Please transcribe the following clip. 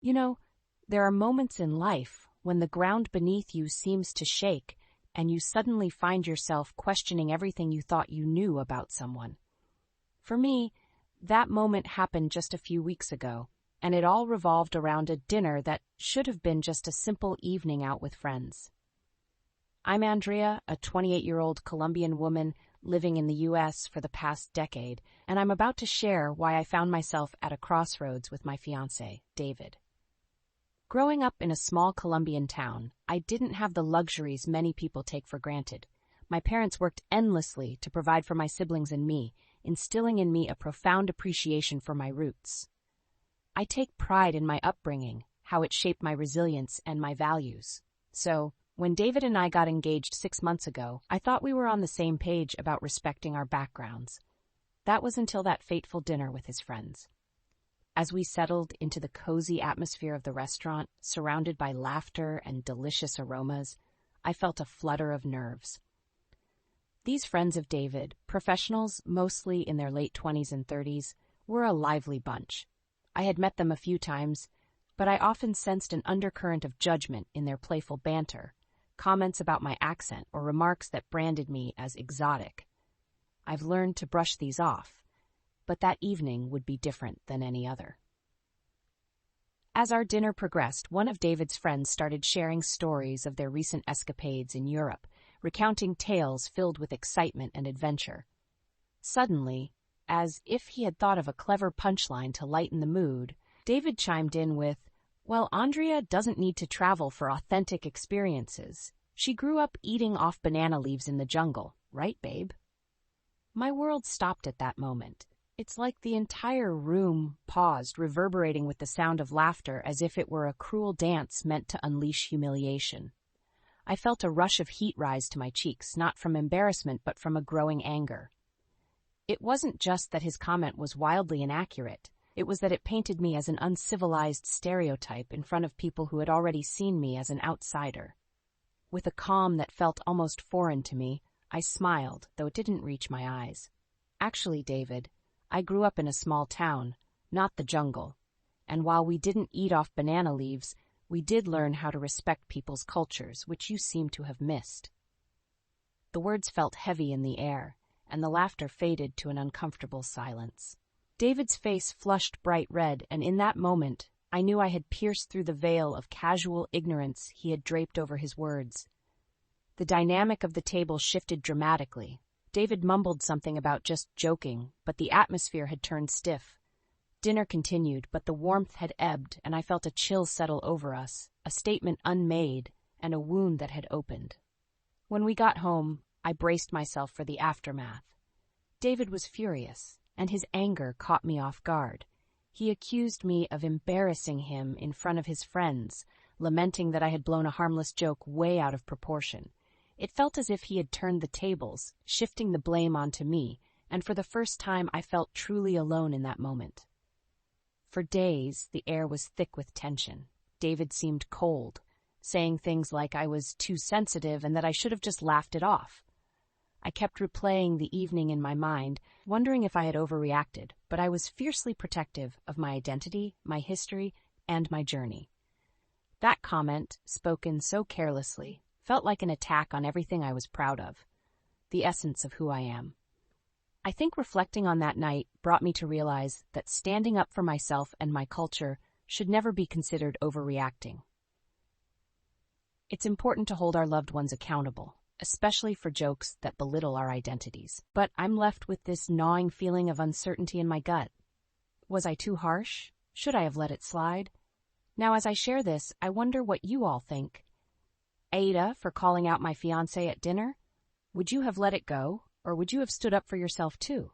You know, there are moments in life when the ground beneath you seems to shake and you suddenly find yourself questioning everything you thought you knew about someone. For me, that moment happened just a few weeks ago, and it all revolved around a dinner that should have been just a simple evening out with friends. I'm Andrea, a 28-year-old Colombian woman living in the U.S. for the past decade, and I'm about to share why I found myself at a crossroads with my fiancé, David. Growing up in a small Colombian town, I didn't have the luxuries many people take for granted. My parents worked endlessly to provide for my siblings and me, instilling in me a profound appreciation for my roots. I take pride in my upbringing, how it shaped my resilience and my values. So, when David and I got engaged 6 months ago, I thought we were on the same page about respecting our backgrounds. That was until that fateful dinner with his friends. As we settled into the cozy atmosphere of the restaurant, surrounded by laughter and delicious aromas, I felt a flutter of nerves. These friends of David, professionals mostly in their late 20s and 30s, were a lively bunch. I had met them a few times, but I often sensed an undercurrent of judgment in their playful banter, comments about my accent or remarks that branded me as exotic. I've learned to brush these off, but that evening would be different than any other. As our dinner progressed, one of David's friends started sharing stories of their recent escapades in Europe, recounting tales filled with excitement and adventure. Suddenly, as if he had thought of a clever punchline to lighten the mood, David chimed in with, "Well, Andrea doesn't need to travel for authentic experiences. She grew up eating off banana leaves in the jungle, right, babe?" My world stopped at that moment. It's like the entire room paused, reverberating with the sound of laughter as if it were a cruel dance meant to unleash humiliation. I felt a rush of heat rise to my cheeks, not from embarrassment but from a growing anger. It wasn't just that his comment was wildly inaccurate. It was that it painted me as an uncivilized stereotype in front of people who had already seen me as an outsider. With a calm that felt almost foreign to me, I smiled, though it didn't reach my eyes. "Actually, David, I grew up in a small town, not the jungle, and while we didn't eat off banana leaves, we did learn how to respect people's cultures, which you seem to have missed." The words felt heavy in the air, and the laughter faded to an uncomfortable silence. David's face flushed bright red, and in that moment, I knew I had pierced through the veil of casual ignorance he had draped over his words. The dynamic of the table shifted dramatically. David mumbled something about just joking, but the atmosphere had turned stiff. Dinner continued, but the warmth had ebbed, and I felt a chill settle over us, a statement unmade, and a wound that had opened. When we got home, I braced myself for the aftermath. David was furious, and his anger caught me off guard. He accused me of embarrassing him in front of his friends, lamenting that I had blown a harmless joke way out of proportion. It felt as if he had turned the tables, shifting the blame onto me, and for the first time I felt truly alone in that moment. For days, the air was thick with tension. David seemed cold, saying things like I was too sensitive and that I should have just laughed it off. I kept replaying the evening in my mind, wondering if I had overreacted, but I was fiercely protective of my identity, my history, and my journey. That comment, spoken so carelessly, felt like an attack on everything I was proud of, the essence of who I am. I think reflecting on that night brought me to realize that standing up for myself and my culture should never be considered overreacting. It's important to hold our loved ones accountable, especially for jokes that belittle our identities. But I'm left with this gnawing feeling of uncertainty in my gut. Was I too harsh? Should I have let it slide? Now, as I share this, I wonder what you all think. Ada, for calling out my fiancé at dinner? Would you have let it go, or would you have stood up for yourself too?